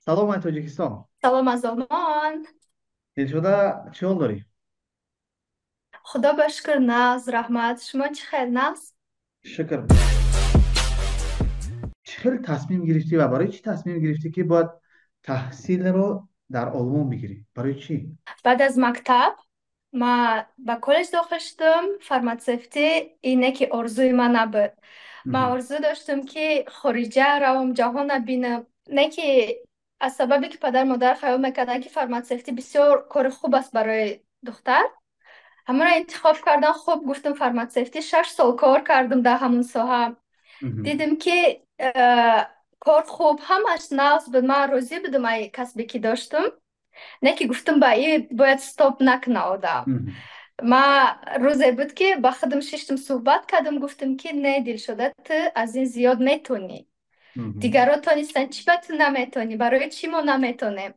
سلام از تاجیکستان. سلام از آلمان. دلشده چه حال داری؟ خدا با شکر، ناز رحمت. شما چه خیر ناز؟ شکر. چه خیلی تصمیم گرفتی و برای چی تصمیم گرفتی که باید تحصیل رو در آلمان بگیری؟ برای چی؟ بعد از مکتب ما به کالج داخل شدم فارماسیفتی. اینه که آرزوی من نبود. من مهم. آرزو داشتم که خارجه روم، جهان ببینم. نه که از سببی که پدر مادر خیال میکردن که فارماسیفتی بسیار کار خوب است برای دختر، همون را انتخاب کردن. خوب گفتم فارماسیفتی. 6 سال کار کردم در همون ساحه. مهم. دیدم که کار خوب همش نقص بود. من راضی بودم ای کسبی که داشتم. نه که گفتم با این باید استاپ نکنه آدم. مهم. ما روزی بود که با خودم ششتم صحبت کردم، گفتم که نه دل شده تو از این زیاد میتونی. مهم. دیگران تا نیستن چی تو نمیتونی، برای چی ما نمیتونیم.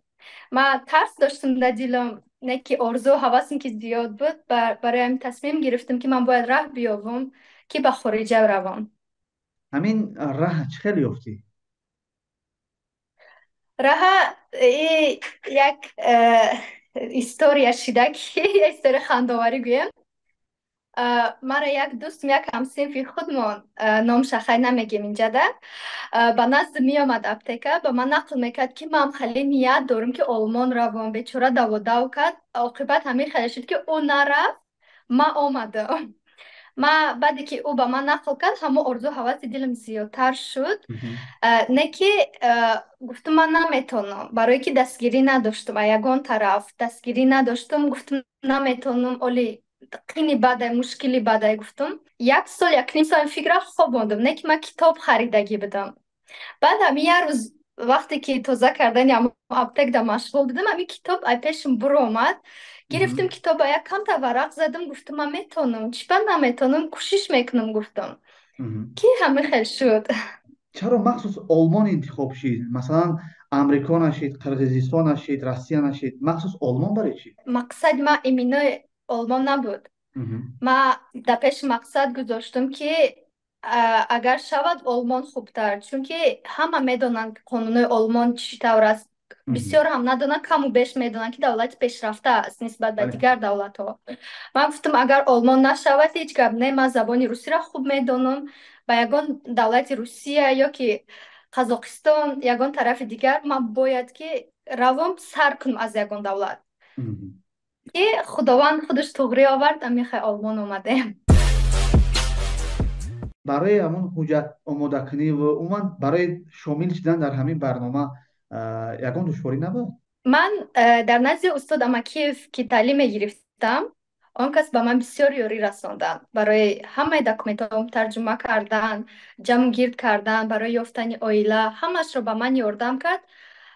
ما ترس داشتم در دلم، نه که آرزو حواسم که زیاد بود. برای همین تصمیم گرفتم که من باید راه بیابم که به خارجه روم. همین راه چه خیلی افتی؟ رها یک استوریا شده که یک استوری خنداوری گویم. مرا یک دوست، یک همسیفی خودمون، نامش خیلی نمیگیم اینجا ده، به نزد می آمد اپتیکا به من نقل میکرد که من خیلی نیت دارم که آلمان روم. بیچاره دو دو کرد، عاقبت همین خیلی شد که او نرفت، ما آمدم. ما بعدی که او به من نقل کرد همه آرزو حواس دلم زیادتر شد. مهم. نه که گفتم من نمیتونم، برای که دستگیری نداشتم. یگان طرف دستگیری نداشتم، گفتم نمیتونم. اولی خیلی بده، مشکلی بده. گفتم 1 سال 1.5 سال فکر خوب بودم، نه که من کتاب خریدگی بدم. بعد همین یه روز وقتی که تازه کردن یا اپتک در مشغول بودم، همین کتاب ای پیشم برو آمد. گرفتم مهم. کتاب یک کم تا ورق زدم، گفتم من میتونم، چی نمیتونم، کوشش میکنم. گفتم مهم. که همه خیلی شد. چرا مخصوص آلمان انتخاب شید؟ مثلا امریکا نشید، قرقیزستان نشید، روسیه نشید، مخصوص آلمان برای چی؟ مقصد ما ایمینای آلمان نبود. مهم. ما در پیش مقصد گذاشتم که اگر شود آلمان خوبتر، چون که همه میدونن که قانون آلمان چطور است. بسیار مهم. هم ندونن، کم و بیش میدونن که دولت پیشرفته است نسبت به بله. دیگر دولت ها. من گفتم اگر آلمان نشود هیچ گپ نه. من زبان روسی را خوب میدونم. با یگان دولت روسیه یا که قزاقستان یگان طرف دیگر، من باید که روم سر کنم از یگان دولت. مهم. که خداوند خودش تغری آورد، میخوای آلمان اومده. برای همون حجت آماده کنی و عموما برای شامل شدن در همین برنامه یگان دشواری نبود. من در نزد استاد امکیف که تعلیم گرفتم، آن کس به من بسیار یاری رساندن. برای همه دکمنت هم ترجمه کردن، جمع گیرد کردن، برای یافتن آیله همش رو به من یاردم کرد.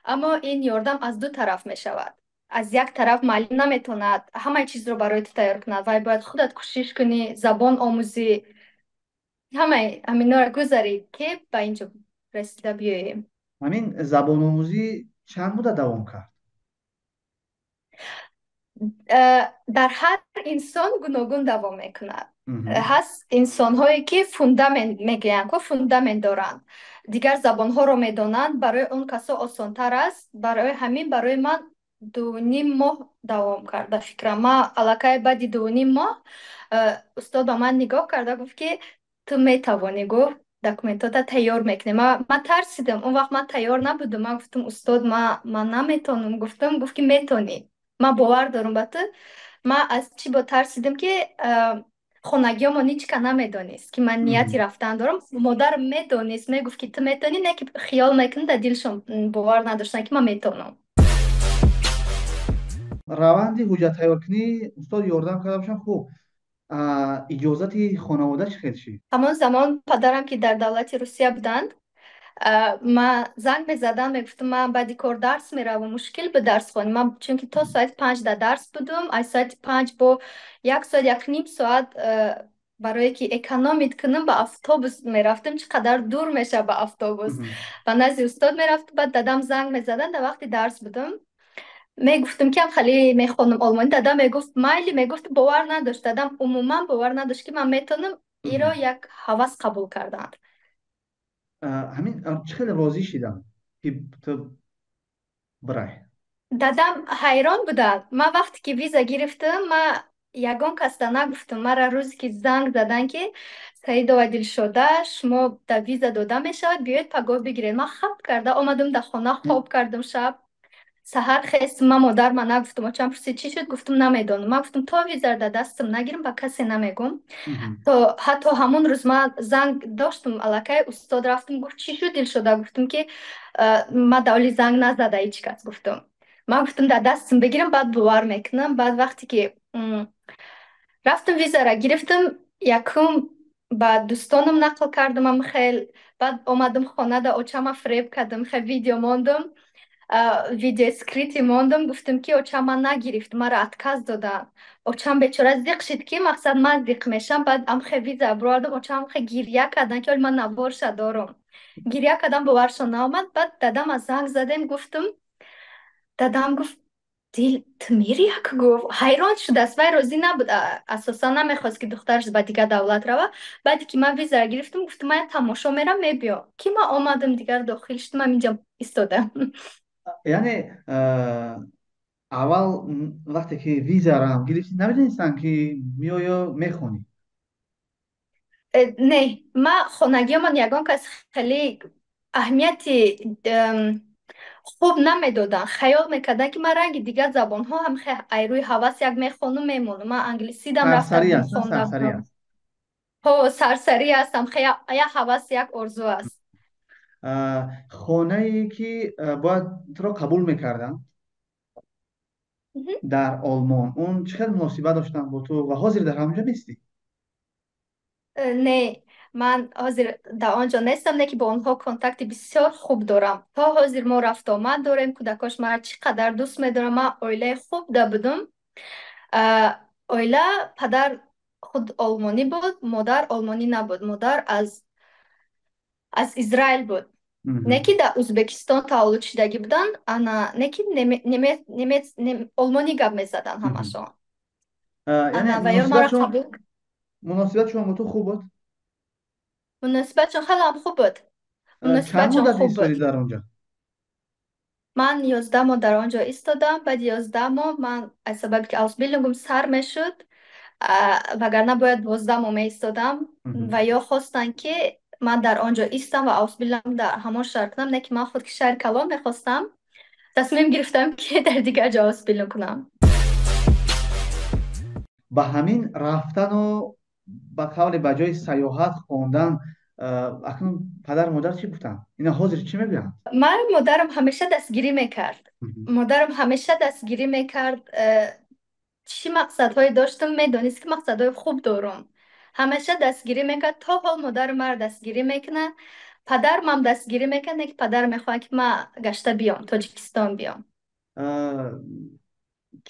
اما این یاردم از دو طرف می شود. از یک طرف معلم نمیتوند همه چیز رو برای تو تیار کند و باید خودت کوشش کنی، زبان آموزی، همه همینا رو گذاری که به اینجا رسیده بیاییم. همین زبان آموزی چند مدت دوام کرد؟ در هر انسان گوناگون دوام میکند. مهم. هست انسان هایی که فوندامنت میگویند که فوندامنت دارند، دیگر زبان ها رو میدانند. برای اون کسا آسان تر است. برای همین برای من 2.5 ماه دوام کرد. به فکر ما علاقه بعد 2.5 ماه استاد به من نگاه کرده گفت که تو میتوانی، گفت دکومنتات تیار میکنی. من ترسیدم اون وقت، من تیار نبودم. من گفتم استاد من نمیتونم. گفت که میتونی، من باور دارم به تو. من از چی با ترسیدم که خونگی ما هیچ که نمیدانست که من نیتی مهم. رفتن دارم. مادر میدانست، میگفت که تو میتونی، نه که خیال میکنه در دلشون باور نداشتن که من میتونم. روند حجت تیار کنی استاد یاردم کرده باشم. خوب. اجازت خانواده چی خیلی شید؟ همون زمان پدرم که در دولت روسیه بودند، ما زنگ میزدم میگفتم من بعد کار درس میرم و مشکل به درس خونم. من چون که تا ساعت 5 در درس بودم، از ساعت 5 با 1 ساعت 1.5 ساعت برای که اکانومیت کنم به اتوبوس میرفتم. چقدر دور میشه به اتوبوس. مهم. و نزد استاد میرفت. بعد دادم زنگ میزدن در وقتی درس بودم، میگفتم که خیلی میخوانم آلمانی. دادم میگفت مایلی، میگفت باور نداشت. دادم عموما باور نداشت که من میتونم. ایرا مهم. یک هوس قبول کردن. همین چه خیلی راضی شدم که تو برای. دادам ҳайрон буданд. Ман вақте ки виза гирифтам, ман ягон касда нагуфтам. Мара рӯзе ки занг заданд ки Саидова Дилшода, шумо да виза дода мешавад, биёед пагоҳ бигиред. Ман хаб карда омадам дар хона, хоб кардам шаб. Саҳар хестам, ман модарма нагуфтам. Очам пурсид чӣ шуд? Гуфтам намедонам. Ман гуфтам то визаро дар дастам нагирам, ба касе намегӯм. Мгм. То ҳатто ҳамон рӯз ман занг доштам, аллакай устод рафтам, гуфт чӣ шуд Дилшода? Гуфтам ки ман дар ҳоли занг назада ҳеҷ кас, гуфтам. Ман гуфтам дар дастам бигирам, баъд бовар мекунам. Баъд вақте ки рафтам визаро гирифтам, якум ба дӯстонам нақл кардам хел. Баъд омадам хона, да очама фреб кардам, хел видео мондам, видео скрити мондам. Гуфтам ки очам ман нагирифт, мара отказ доданд. Очам бечора зиқ шид ки мақсад ман зиқ мешам. Баъд амхе виза бировардам, очам амхе гирья карданд ки оли ман навборша дорам. Гирья кардам, боваршон наомад. Баъд дадама занг задем, гуфтам. Дадам гуфт дил ту мери як, гуфт ҳайрон шудааст. Вай розӣ набуд, асосан намехост ки духтараш ба дигар давлат рава. Баъде ки ман визаро гирифтам, гуфтам ман тамошо мерам, мебиё. Ки ман омадам дигар дохил шудам, ҳаминҷа истодам. یعنی اول وقتی که ویزا را هم گرفتی نمیدونستن که میای میخونی. Не, ман хонагиёман ягон кас хеле аҳамияти хуб намедоданд. Хаёл мекарданд ки ман ранги дигар забонҳо ҳам айрӯи ҳавас як мехонам, мемонам. Ман англисидам سرسری рафтардам, است نه، хондам. سرسری است. ҳо сарсарӣ ҳастам, як ҳавас, як орзу аст. خانه ای که باید تو را قبول میکردن مهم. در آلمان، اون چقدر مناسبت داشتن با تو و حاضر در همونجا نیستی؟ Не, ман ҳозир дар он ҷо нестам, не ки бо онҳо контакти бисёр хуб дорам. То ҳозир мо рафтуомад дорем, кӯдакош маро чӣ қадар дӯст медорам. Ман оилаи хуб будам. Оила, падар худ олмонӣ буд, модар олмонӣ набуд. Модар аз Израил буд. Не ки مهم. дар Узбекистон таваллуд шудагӣ буданд, не ки олмонӣ гап мезаданд مهم. ҳамашон. یعنی Ваёр маро қабул. مناسبت شما با تو خوب بود؟ Муносибатшон хеле ҳам хуб буд. چند Муносибатшон مدت хуб буд. ایستادی در اونجا؟ Ман 11 моҳ дар он ҷо истодам. Баъди 11 моҳ ман аз сабаби ки аусбилдингум сар мешуд, вагарна бояд 12 моҳ меистодам. Ва مهم. ё хостанд ки ман дар он ҷо истам ва аусбилдам дар ҳамон шаҳр кунам. Не ки ман худ ки шаҳри Калон мехостам. Тасмим гирифтам ки дар дигар ҷо аусбилдинг кунам. به همین رفتن و به قول بجای سیاحت خواندن، اکنون پدر مادر چی گفتن؟ اینا حاضر چی میگن؟ Ман модарам ҳамеша дастгирӣ мекард. Модарам ҳамеша дастгирӣ мекард. Чӣ мақсадҳое доштам, медонист ки мақсадҳои хуб дорам. Ҳамеша дастгирӣ мекард. То ҳол модарам маро дастгирӣ мекунад. Падарам ҳам дастгирӣ мекард, не ки падарам мехоҳад ки ман гашта биём, Тоҷикистон биём.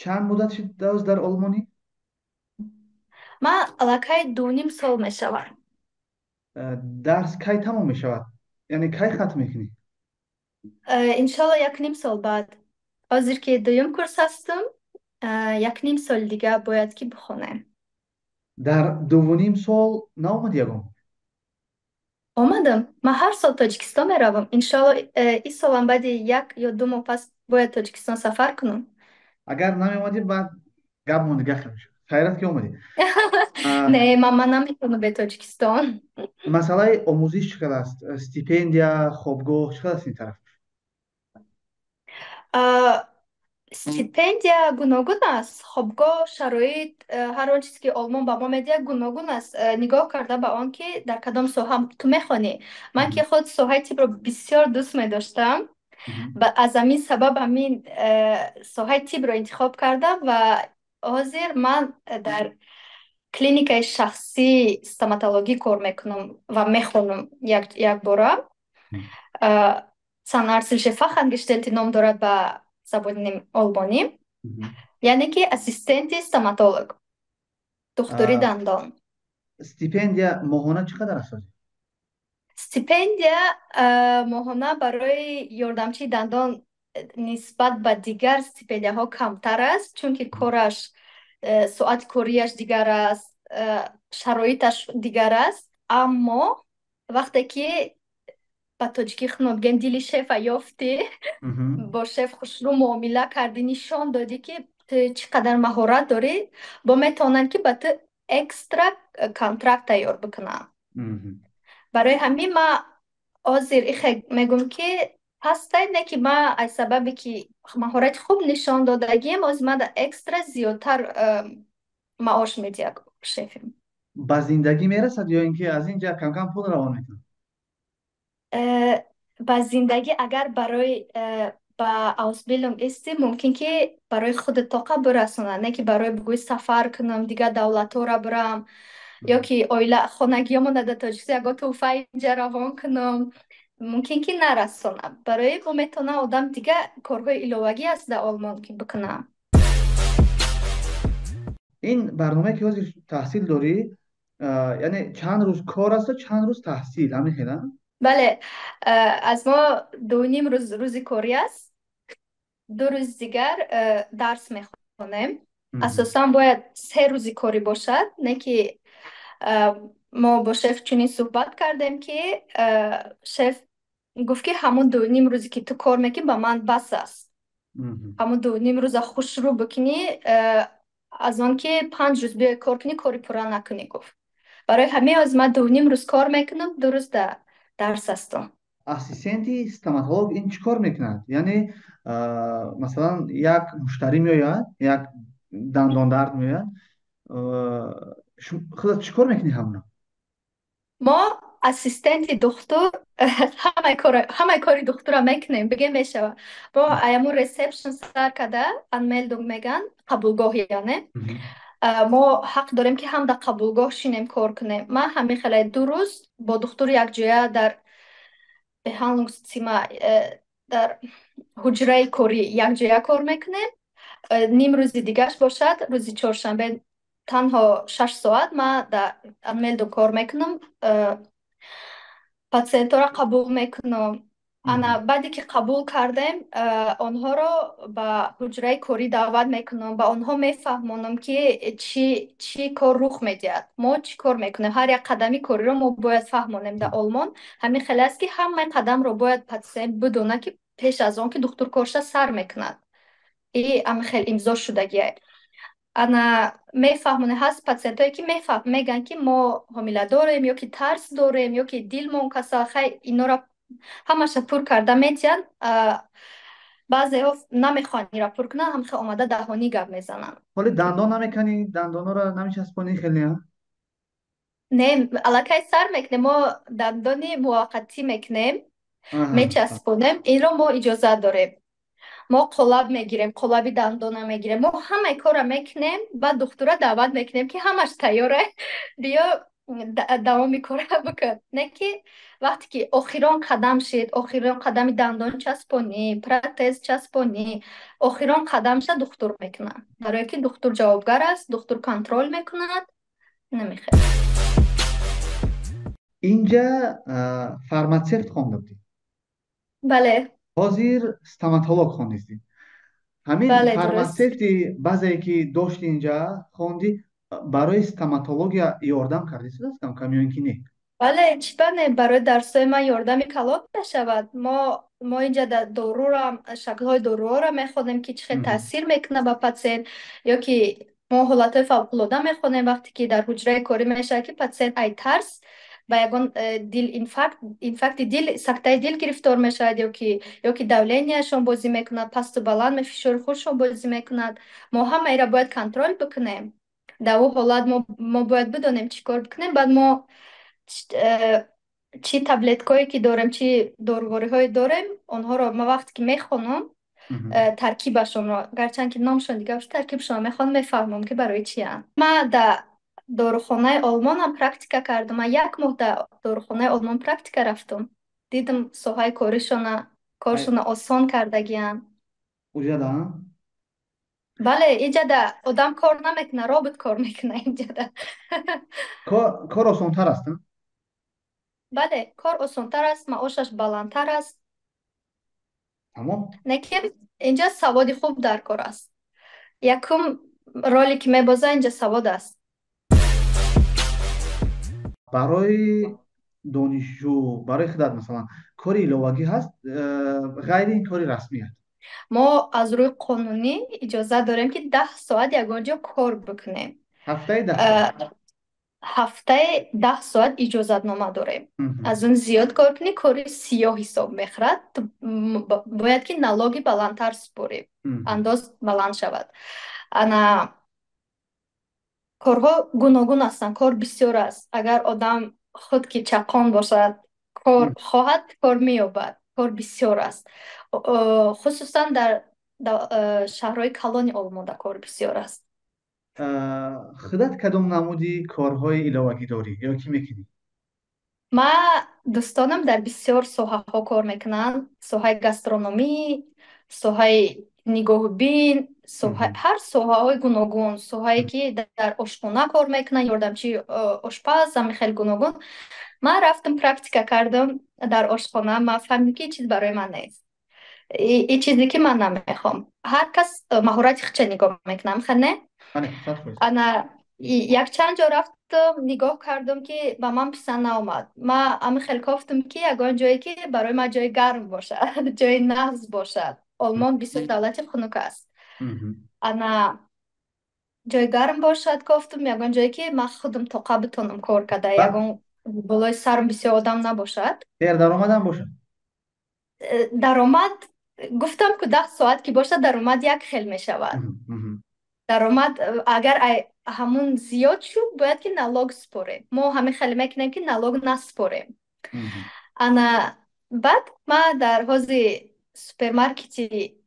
چند مدت شد در آلمانی؟ Ман аллакай 2.5 сол мешавад. درس کی تمام می شود؟ یعنی کی ختم میکنی؟ Иншалло 1.5 сол баъд. Ҳозир ки дуюм курс ҳастам, 1.5 сол дига бояд ки бихонем. در دو و نیم سال نامد یگم. Омадам. Ман ҳар сол Тоҷикистон меравам. Иншалло ин солам баъди 1 ё 2 моҳ пас бояд Тоҷикистон сафар кунам. اگر نمی آمدی بعد گپ مون دیگه خیلی شد. خیرت که اومدی. Не, ман наметавонам бе Тоҷикистон. مسئله آموزش چقدر است؟ استیپендия، خوابگاه چقدر است این طرف؟ Стипендия гуногун аст. Хобгоҳ, шароит, ҳар он чизе ки Олмон ба мо медиҳад гуногун аст. Нигоҳ карда ба он ки дар кадом соҳа ту мехонӣ. Ман ки худ соҳаи тибро бисёр дӯст медоштам. Аз ҳамин сабаб ҳамин соҳаи тибро интихоб кардам ва ҳозир ман дар клиникаи шахсии стоматологӣ кор мекунам ва мехонам як бора. Zahnärztliche Fachangestellte ном дорад ба забони олмонӣ. Яъне ки ассистенти стоматолог, духтури дандон. استیپендия ماهانه چقدر است؟ Стипендия моҳона барои ёрдамчии дандон нисбат ба дигар стипендияҳо камтар аст, чунки кораш, соати корияш дигар аст, шароиташ дигар аст. Аммо вақте ки ба тоҷикӣ худмо бигем дили шефа ёфтӣ. мгм. Бо шеф хушрӯ муомила кардӣ, нишон додӣ ки ту чӣ қадар маҳорат дорӣ, бо метавонанд ки ба ту экстра контракт тайёр бикунанд. Мгм. барои ҳамин ма ҳозир ихе мегум ки ҳастай не ки ма аз сабабе ки маҳорати хуб нишон додагием озир мада экстра зиёдтар маош медиҳад шефим. ба зиндагӣ мерасад ё ин ки аз ин ҷа кам кам пул равон мекунад? Ба зиндагӣ агар барои ба ausbildung исти мумкин ки барои худи тоқа бирасонад, не ки барои бигӯй сафар кунам дигар давлатҳоро бирам, ё Мгм. ки оила хонагиёмона дар Тоҷикистон ягон тӯҳфа инҷа равон кунам, мумкин ки нарасонам. Барои бо метавона одам дига корҳои иловагӣ аст дар Олмон ки бикунам. ин барномае ки ҳозир таҳсил дорӣ, яъне чанд рӯз кор асту чанд рӯз таҳсил, ҳамин хела? Бале, аз мо 2.5 рӯз рӯзи корӣ аст, 2 рӯз дигар дарс мехонем. Мгм. Асосан бояд 3 рӯзи корӣ бошад, не ки мо бо шеф чунин суҳбат кардем ки шеф гуфт ки ҳамун 2.5 рӯзе ки ту кор мекунӣ ба ман бас аст. Мгм. ҳамун 2.5 рӯза хушрӯ бикунӣ, аз он ки 5 рӯз биёй кор кунӣ, кори пурра накунӣ гуфт. Барои ҳамин оз ман 2.5 рӯз кор мекунам, 2 рӯз дарс астам. ассистенти стоматолог ин чӣ кор мекунад? Яъне масалан як муштарӣ меояд, як дандондард меояд, худат чӣ кор мекунӣ ҳамуна? Мо ассистенти духтур ҳамаи кори духтура мекунем, бигем мешава. Мо аямун ресепшн сар карда анмелдунг меган, қабулгоҳ яъне. Мгм. Мо ҳақ дорем ки ҳам дар қабулгоҳ шинем кор кунем. Ман ҳамин хеле 2 рӯз бо духтур якҷоя дар behandlungszimmer, дар ҳуҷраи корӣ якҷоя кор мекунем. Ним рӯзи дигаш бошад, рӯзи чоршанбе танҳо 6 соат ман дар анмелдунг кор мекунам. патсиентҳоро қабул мекунам. Ана Мгм. баъде ки қабул кардем, онҳоро ба ҳуҷраи корӣ даъват мекунам, ба онҳо мефаҳмонам ки чӣ кор рух медиҳад, мо чӣ кор мекунем, ҳар як қадами кориро мо бояд фаҳмонем. Дар Олмон ҳамин хеле аст ки ҳамаи қадамро бояд патсиент бидонад ки пеш аз он ки духтур корша сар мекунад. Ҳамин хел имзо шудагиае. ана мефаҳмоне ҳаст патсиентое ки меган ки мо ҳомиладорем ё ки тарс дорем ё ки дилмон касал, хай инора ҳамаша пур карда метиҳанд. баъзеҳо намехоҳанд инра пур кунанд, ҳамихел омада даҳонӣ гап мезананд. ҳоли дандон намеканӣ, дандонҳоро намечаспонӣ хеле? Не, аллакай сар мекунем, мо дандони муваққатӣ мекунем, Аҳа. мечаспонем, инро мо иҷозат дорем. мо қолаб мегирем, қолаби дандона мегирем, мо ҳамаи корро мекунем, баъд духтура даъват мекунем ки ҳамаш тайёре, биё давоми кора бикун. Не ки вақте ки охирон қадам шид, охирон қадами дандон часпонӣ, протез часпонӣ, охирон қадамша духтур мекунад. Барое ки духтур ҷавобгар аст, духтур контрол мекунад. Намехел. Инҷа фарматсевт хонда будӣ. Бале, Ҳозир стоматолог хондистӣ. Ҳамин бале, дуруст. фарматсевти баъзее ки дошти инҷа хонди, барои стоматология ёрдам кардисту даст кам ё ин ки не? Бале, чиба не, барои дарсои ман ёрдами калон мешавад. Мо инҷа дорура, шаклҳои доруҳоро мехонем ки чӣ хел Мгм. таъсир мекунад ба патсиент, ё ки мо ҳолатҳои фавқулода мехонем вақте ки дар ҳуҷраи корӣ мешавад ки патсиент ай тарс ба ягон дил инфаркти дил, сактаи дил гирифтор мешавад, ё ки давленияшон бозӣ мекунад, пасту баланд фишори худшон бозӣ мекунад. Мо ҳамаиро бояд контрол бикунем. Дар ӯ ҳолат мо бояд бидонем чӣ кор бикунем. Баъд мо чӣ таблеткое ки дорем, чӣ дорувориҳое дорем, онҳоро ма вақте ки мехонам, Мгм. таркибашонро, гарчанд ки номшон дига бошад, таркибшонро мехонам, мефаҳмам ки барои чиянд. Ман дар дорухонаи Олмонам практика кардам. Ман 1 моҳ дар дорухонаи Олмон практика рафтам. Дидам соҳаи Ай, коршона осон кардагианд. уҷада? Бале, инҷада одам кор намекунад, робот кор мекунад инҷада. Кор осонтар аст? Бале, кор осонтар аст, маошаш баландтар аст. Тамом. Лекин инҷа саводи хуб дар кор аст. Якум роли ки мебозад инҷа савод аст. барои донишҷӯ барои худат масалан кори иловагӣ ҳаст, ғайри ин кори расмият? мо аз рӯи қонунӣ иҷозат дорем ки 10 соат ягон ҷо кор бикунем. ҳафтаи 10 соат? Э, ҳафтаи 10 соат иҷозатнома дорем. Мгм. Аз он зиёд кор кунӣ кори сиёҳ ҳисоб мехӯрад. Ту бояд ки налоги баландтар супорӣ, Мгм. андоз баланд шавад. Ана корҳо гуногун ҳастанд, кор бисёр аст. Агар одам худ ки чақон бошад, кор Мгм. хоҳад, кор меёбад. Кор бисёр аст. Хусусан дар шаҳрҳои калони Олмода кор бисёр аст. худат кадом намуди корҳои иловагӣ дорӣ ё кӣ мекунӣ? Ма дӯстонам дар бисёр соҳаҳо кор мекунанд. Соҳаи гастрономӣ, соҳаи нигоҳубин, Мгм. ҳар соҳаҳои гуногун, соҳае ки дар ошхона кор мекунанд, ёрдамчии ошпаз, ҳами хеле гуногун. Ман рафтам практика кардам дар ошхона. Ман фаҳмидам ки ин чиз барои ман нест. И чизе ки ман намехоҳам. Ҳар кас маҳорати худша нигоҳ мекунад, мехӯад не? Бале, 100%. Ана якчанд ҷо рафтам, нигоҳ кардам ки ба ман писанд наомад. Ман ҳами хеле кофтам ки ягон ҷое ки барои ман ҷои гарм бошад, ҷои нағз бошад. Олмон бисёр давлати хунук аст. Мгм. Ана ҷои гарм бошад кофтам, ягон ҷое ки ман худам тоқа битонам кор карда, баъд ягон болои сарам бисёр одам набошад. сердаромадам бошад. Даромад гуфтам ку 10 соат ки бошад, даромад як хел мешавад. Мгм. Мгм. даромад агар ҳамун зиёд шуд, бояд ки налог супорем. Мо ҳами хеле мекунем ки налог наспорем. Мгм. Ана баъд ман дар ҳози супермаркети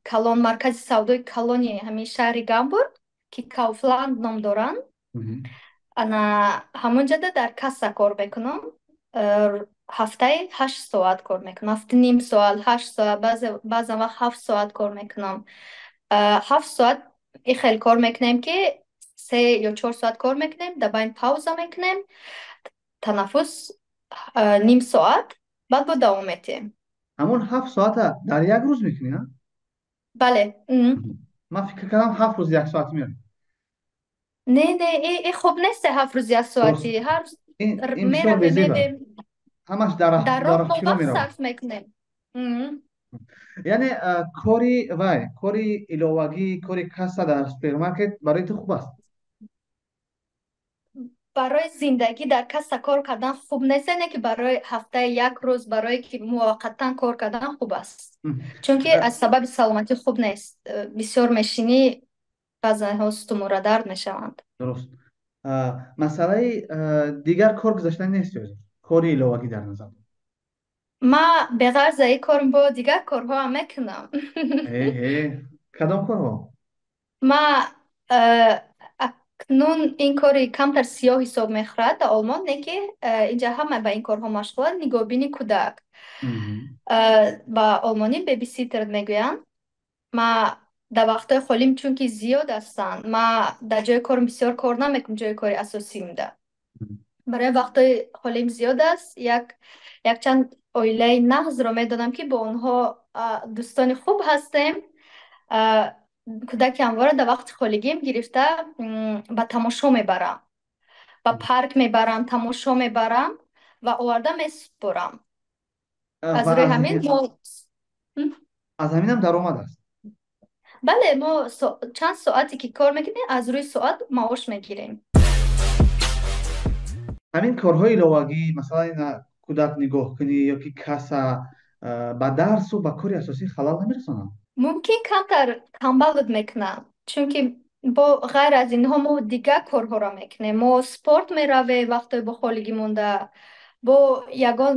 Калон, маркази савдои Калони ҳамин шаҳри Гамбург ки Kaufland ном доранд, Мгм. ана ҳамунҷода дар касса кор мекунам. Ҳафтаи 8 соат кор мекунам. 7,5 соат, 8 соат, баъзан вақт 7 соат кор мекунам. 7 соат и хеле кор мекунем ки 3 ё 4 соат кор мекунем, дар байн пауза мекунем, танаффус 1/2 соат, баъд бо давом метиҳем. ҳамон 7 соата дар як рӯз мекунӣ? Бале. Мгм. Ман фикр кардам 7 рӯз 1 соат меояд. Не, хуб нест 7 рӯз 1 соатӣ. Дуруст. Ҳар рӯз Ин бисёр меравем, безеб аст. Ҳамаш дар роҳ мо дарахчиро вақт меравад. сарф мекунем. яъне кори иловагӣ, кори касса дар супермаркет барои ту хуб аст? барои зиндагӣ дар касса кор кардан хуб нест, яъне ки барои ҳафтаи як рӯз, барое ки муваққатан кор кардан хуб аст. Мгм. Чунки Э, аз сабаби саломатӣ хуб нест. Бисёр мешинӣ, баъзанҳо стумурадард мешаванд. дуруст. Масъалаи дигар кор гузаштан нест ё кори иловагӣ дар назар дор? Ман беғарз аз ин корм бо дигар корҳоам мекунам. Кадом корҳо? Ман акнун ин кори камтар сиёҳ ҳисоб мехӯрад дар Олмон, не ки инҷа ҳама ба ин корҳо машғуланд. Нигоҳубини кӯдак, Мгм. ба олмонӣ бебиситер мегӯянд. Ман дар вақтҳои холим, чунки зиёд ҳастанд, ман дар ҷои корм бисёр кор намекунам, ҷои кори асосиимда. Барои вақтҳои холим зиёд аст. Якчанд оилаи нағзро медонам ки бо онҳо дӯстони хуб ҳастем. Кӯдаки ҳамвора дар вақти холигим гирифта ба тамошо мебарам. Ба парк мебарам, тамошо мебарам ва оварда месупорам. Аз ва рӯи ҳамин мо аз ҳаминам даромад аст. бале, мо чанд соате ки кор мекунем, аз рӯи соат маош мегирем. ҳамин корҳои иловагӣ, масалан кӯдак нигоҳкунӣ ёки касса, ба дарсу ба кори асосӣ халал намерасонанд? Мумкин камтар камбалуд мекунанд, чунки бо ғайр аз инҳо мо дигар корҳоро мекунем. Мо спорт меравем, вақтҳои бо холигӣ монда, бо ягон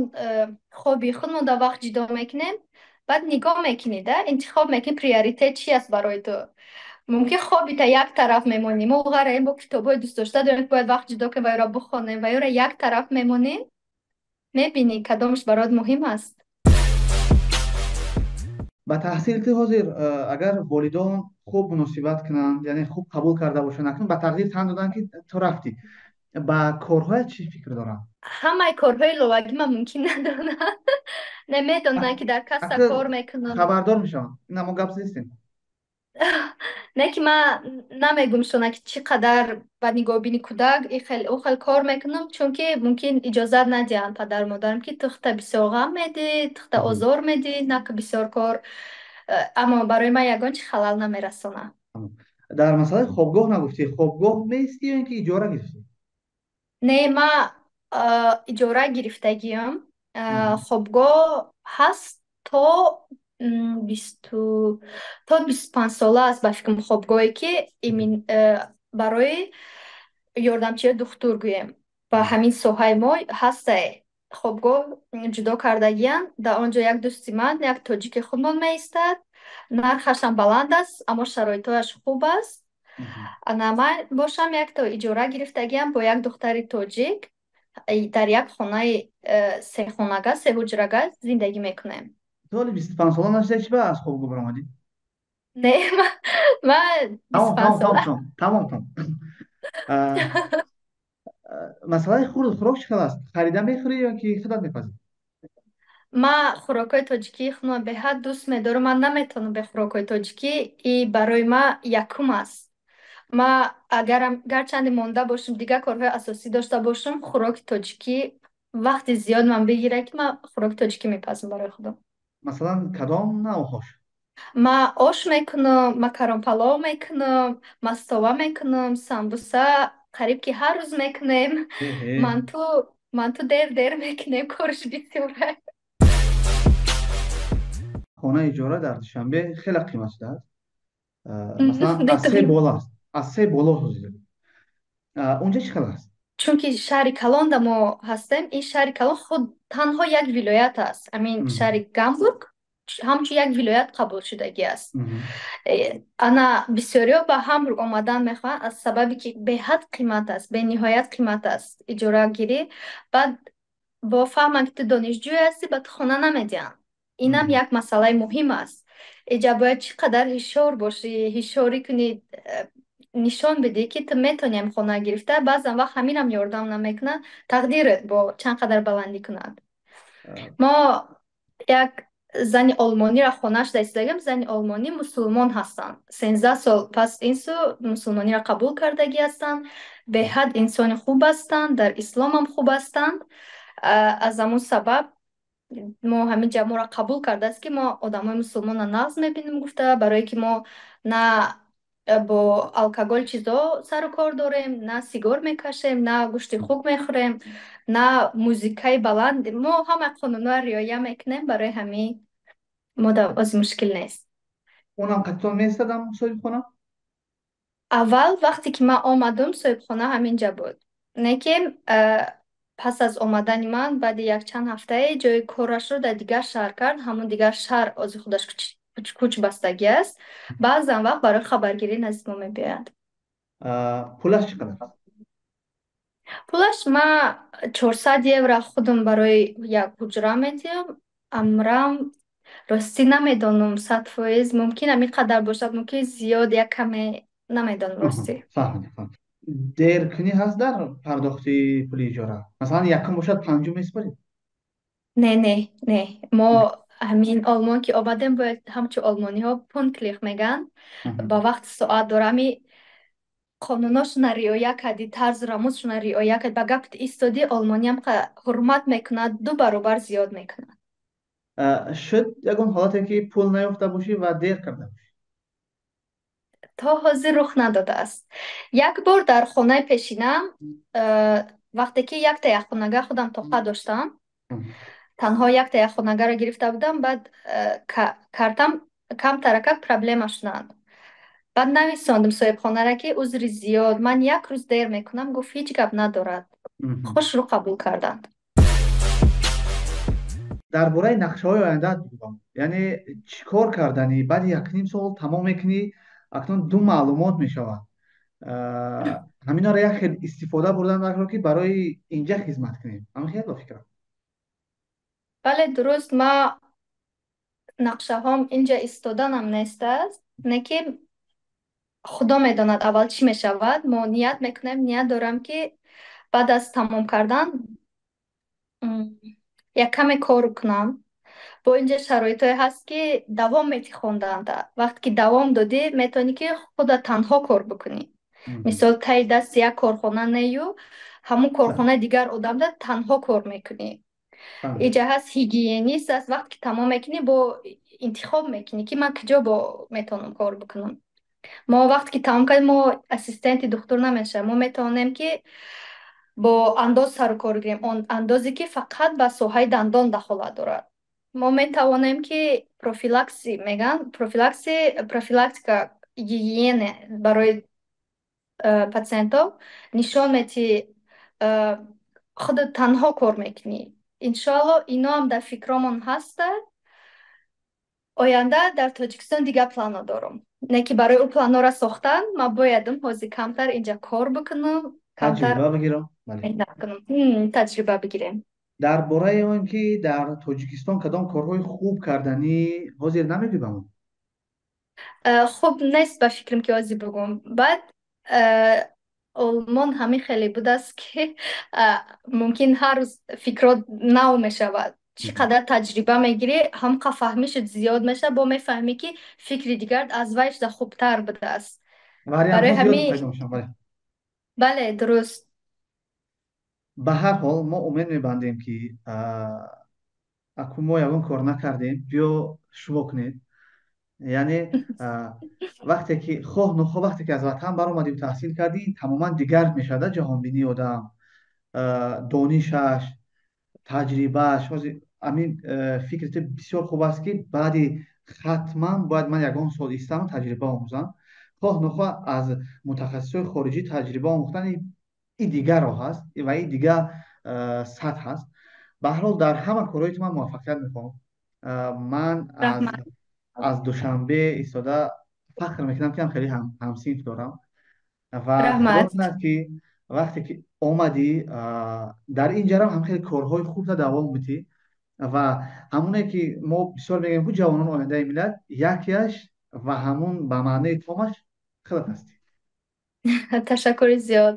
хоби худмон дар вақт ҷудо мекунем. Баъд нигоҳ мекунӣ, интихоб мекунӣ приоритет чи аст барои ту. Мумкин хоби та як тараф мемонӣ. Мо ғайр аз ин бо китобҳои дӯстдошта дорем, бояд вақт ҷудо кунем ва ёро бихонем, ва ёро як тараф мемонем. Мебинӣ кадомаш бароят муҳим аст. ба таҳсили ту ҳозир агар волидон хуб муносибат кунанд, яъне хуб қабул карда бошанд, акнун ба тақдир тан доданд ки ту рафтӣ, ба корҳоят чӣ фикр доранд? Ҳамаи корҳои иловагӣ ман мумкин надонам. Намедонам ки дар касса Ахир кор мекунам. хабардор мешаванд. Ина мо гап зистем. نه که من نمیگم شما که چقدر با نگاهبینی کودک او خیلی کار میکنم، چون که ممکن اجازت ندین پدر مادرم که تخته بسیار غم میده، تخته مهم. آزار میده، نه که بسیار کار. اما برای من یگان چی خلال نمیرسونه. تمام. در مسئله خوابگاه نگفتی، خوابگاه میستی یا اینکه اجاره گرفتی؟ نه من اجاره گرفتگیم. مهم. خوابگاه هست تا 20 تا 25 ساله است به فکرم. خوابگاهی که مهم. برای ёрдамчии духтур гӯем. Ба مهم. ҳамин соҳаи мо ҳастае. Хобгоҳ ҷудо кардагиянд. Дар он ҷо як дӯсти ман, як тоҷики худмон меистад. Нархашам баланд аст, аммо шароитҳояш хуб аст. مهم. Ана ман бошам якто иҷора гирифтагиам бо як духтари тоҷик. Дар як хонаи сехонага, сеҳуҷрага зиндагӣ мекунем. سال 25 ساله نشده چی به از خوابگاه برآمدی؟ Не, ман تمام 25 تمام تمام сола. تمام تمام تمام. اه، مسئله خورد خوراک چقدر است؟ خریده میخوری یا که خودت میپزی؟ Ман хӯрокҳои тоҷикӣ хунума беҳад дӯст медорам. Ман наметавонам бе хӯрокҳои тоҷикӣ. И барои ман якум аст. Ман агарам гарчанде монда бошам, дигар корҳои асосӣ дошта бошам, хӯроки тоҷикӣ вақти зиёд ман бигира, ки ман хӯроки тоҷикӣ мепазам барои худам. مثلا کدام نوعهاش؟ Ман ош мекунам, макаронпалов мекунам, мастова мекунам, самбуса қариб ки ҳар рӯз мекунем. اه. Манту манту дер дер мекунем, корш бисёр аст. خانه اجاره در دوشنبه خیلی قیمت دارد. مثلا از سه Метавонем. بالا است، از се боло توضیح بده. اونجا چقدر است؟ Чунки шаҳри Калонда мо ҳастем, ин шаҳри Калон худ танҳо як вилоят аст. Амин مهم. шаҳри Гамбург ҳамчун як вилоят қабул шудагӣ аст. مهم. Ана бисёриҳо ба Ҳамбург омадан мехоҳанд аз сабаби ки беҳад қимат аст, бениҳоят қимат аст иҷорагирӣ. Баъд бо фаҳманд ки ту донишҷӯ ҳастӣ, ба ту хона намедиҳанд. Инам مهم. як масъалаи муҳим аст. Эҷа бояд чӣ қадар ҳишёр бошӣ, ҳишорӣ кунӣ, нишон бидӣ, ки ту метавонӣ ҳам хона гирифта. Баъзан вақт ҳаминам ёрдам намекунад, тақдирет бо чанд қадар баландӣ кунад. Мо як зани олмониро хонаашда истодагим. Зани олмонӣ мусулмон ҳастанд. 13 сол пас инсу мусулмониро қабул кардагӣ ҳастанд. Беҳад инсони хуб ҳастанд, дар исломам хуб ҳастанд. Аз ҳамон сабаб мо ҳамин ҷамоаро қабул кардааст, ки мо одамои мусулмонро нағз мебинем гуфта, барое ки мо на бо алкоголь чизо сару кор дорем, на сигор мекашем, на гӯшти хук мехӯрем, на музикаи баланд. Мо ҳама қонунҳоро риоя мекунем. Барои ҳамин мо оз мушкил нест. اونم قطعا میستدم صاحب خونه. Аввал вақте ки ман омадам, соҳибхона ҳаминҷа буд. Лекин пас аз омадани ман баъди якчанд ҳафтае ҷои корашро дар дигар шаҳр кард. Ҳамон дигар шаҳр ози худаш куч бастагӣ аст. Баъзан вақт барои хабаргирӣ назди мо мебиёяд. پولش چقدر است؟ Пулаш ман 400 евро худам барои як ҳуҷра медиҳам. Амрам ростӣ намедонам 100%. Мумкин ҳамин қадар бошад, мумкин зиёд як каме, намедонам ростӣ. فهمیدم فهمیدم. دیر کنی هست در پرداختی پول اجاره؟ مثلا یکم باشد پنجم میسپاری؟ Не, мо ҳамин олмон ки омадем, бояд ҳамчун олмониҳо пунктлих мегӯянд. Ба вақти соат дора ҳами қонуношона риоя кардӣ, тарзу рамузшона риоя кардӣ, ба гапт истодӣ, олмониам ҳурмат мекунад, ду баробар зиёд мекунад. شد یکون حالتی که پول نیافته باشی و دیر کرده باشی. То ҳозир рух надодааст. Як бор дар хонаи пешинам, вақте ки якта яххонага худам тоқа доштам, танҳо якта яххонагаро гирифта будам. Баъд картам камтаракак проблема шуданд. Баъд нависондам соҳибхонаро, ки узри зиёд, ман як рӯз дер мекунам. Гуфт ҳеҷ гап надорад. Хушрӯ қабул карданд. درباره نقشه های آینده بگم، یعنی چیکار کردنی بعد یک نیم سال تمام میکنی، اکنون دو معلومات میشود. همینا را یک خیلی استفاده بردن در که برای اینجا خدمت کنیم. اما خیلی با فکرم. бале дуруст, ман нақшаҳом инҷа истоданам нест аст. Неки худо медонад аввал чӣ мешавад. Мо ният мекунем, ният дорам, ки баъд аз тамом кардан як каме кор кунам. бо инҷа шароитое ҳаст ки давом метӣ хондаанда. Вақте ки давом додӣ, метавонӣ ки худат танҳо кор бикунӣ. мгм. Мисол, таи даст як корхона нею, ҳамун Фа- корхонаи дигар одамда танҳо кор мекунӣ. фаҳмид. Иҷа ҳаст ҳигиенист аст. Вақте ки тамом мекунӣ, бо интихоб мекунӣ, ки ман киҷо метавонам кор бикунам. Мо вақте ки тамом кардем, мо ассистенти духтур намешавем. Мо метавонем ки бо андоз сару кор гирем, он андозе ки фақат ба соҳаи дандон дахолат дорад. Мо метавонем ки профилакси меган, профилактика гигиене барои патсиентҳо нишон медиҳи э, худат танҳо кор мекунӣ. Иншоалло иноам дар фикромон ҳастад. Оянда дар Тоҷикистон дигар планҳо дорам. Не ки барои ӯ планҳоро сохтан, ман боядам ҳозир камтар инҷа кор бикунам, камтар таҷриба бигирам. Бале. меҳнат кунам. Таҷриба бигирем. дар бораи он ки дар Тоҷикистон кадом корҳои хуб карданӣ ҳозир намегӯӣ ба ман? Хуб нест ба фикрам ки ҳозир бигӯм. Баъд олмон ҳамин хеле будааст ки мумкин ҳар рӯз фикрот нав мешавад. Чӣ Мгм. қадар таҷриба мегирӣ, ҳамқа фаҳмишат зиёд мешавад, бо мефаҳмӣ ки фикри дигар аз вайшда хубтар будааст. вариантҳо Барои зиёд ҳамин пайдо мешаванд. Бале. бале, дуруст. ба ҳар ҳол мо умед мебандем ки акун мо ягон кор накардем, биё шумо кунед. яъне вақте ки хоҳ нохоҳ вақте ки аз ватан баромадӣ таҳсил кардӣ, тамоман дигар мешавад ҷаҳонбинии одам, донишаш, таҷрибааш. ҳозир амин фикри ту бисёр хуб аст ки баъди хатман бояд ман ягон сол истам таҷриба омӯзам. хоҳ нохоҳ аз мутахассисои хориҷӣ таҷриба омӯхтан и дигар роҳ аст ва и дигар сатҳ аст. ба ҳар ҳол дар ҳама корои ту ман муваффақият мехоҳам. Ман Раҳмат. аз Душанбе истода фахр мекунам ки хеле ҳамсинф дорам ва худо Раҳмат. кунад ки вақте ки омадӣ дар ин ҷараyon ҳам хеле корҳои хубро давом бидӣ ва ҳамоне ки мо бисёр мегӯем ки ҷавонон ояндаи миллат, якеаш ва ҳамун ба маънои тамаш хелат ҳастӣ. Ташаккури зиёд.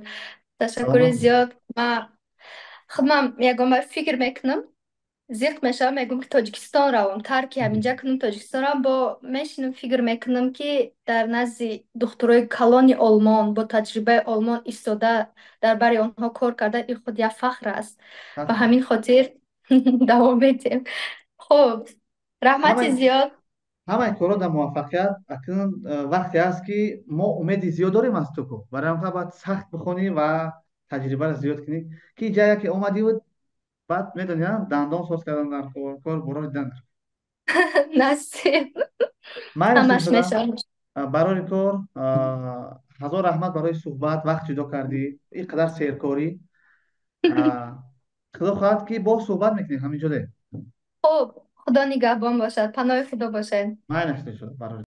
Ташаккури Саломат бошед. зиёд. Ман ягон бар фикр мекунам. Зиқ мешавам, мегӯям ки Тоҷикистон равам, тарки ҳаминҷа кунам, Тоҷикистон равам, бо мешинам фикр мекунам ки дар назди духтурои калони олмон бо таҷрибаи олмон истода дар бари онҳо кор кардан, ин худ як фахр аст. Ба Ҳатман. ҳамин хотир давом медиҳем. Хуб, раҳмати ҳамаи зиёд. ҳамаи корҳо дар муваффақият акнун вақте аст ки мо умеди зиёд дорем аз ту. Барои ҳамин бояд сахт бихонӣ ва таҷрибаро зиёд кунӣ ки ҷая ки омадиву баъд медонӣ дандон соз кардан дар кор бурори дидан. Насиб. майли Ҳамаш шумшуда мешавад. барори кор ҳазор раҳмат барои суҳбат вақт ҷудо кардӣ ин қадар серкорӣ. худо хоҳад ки боз суҳбат мекунем ҳаминҷоде. хуб, худо нигаҳбон бошад, паноҳи худо бошед. майли шуда барори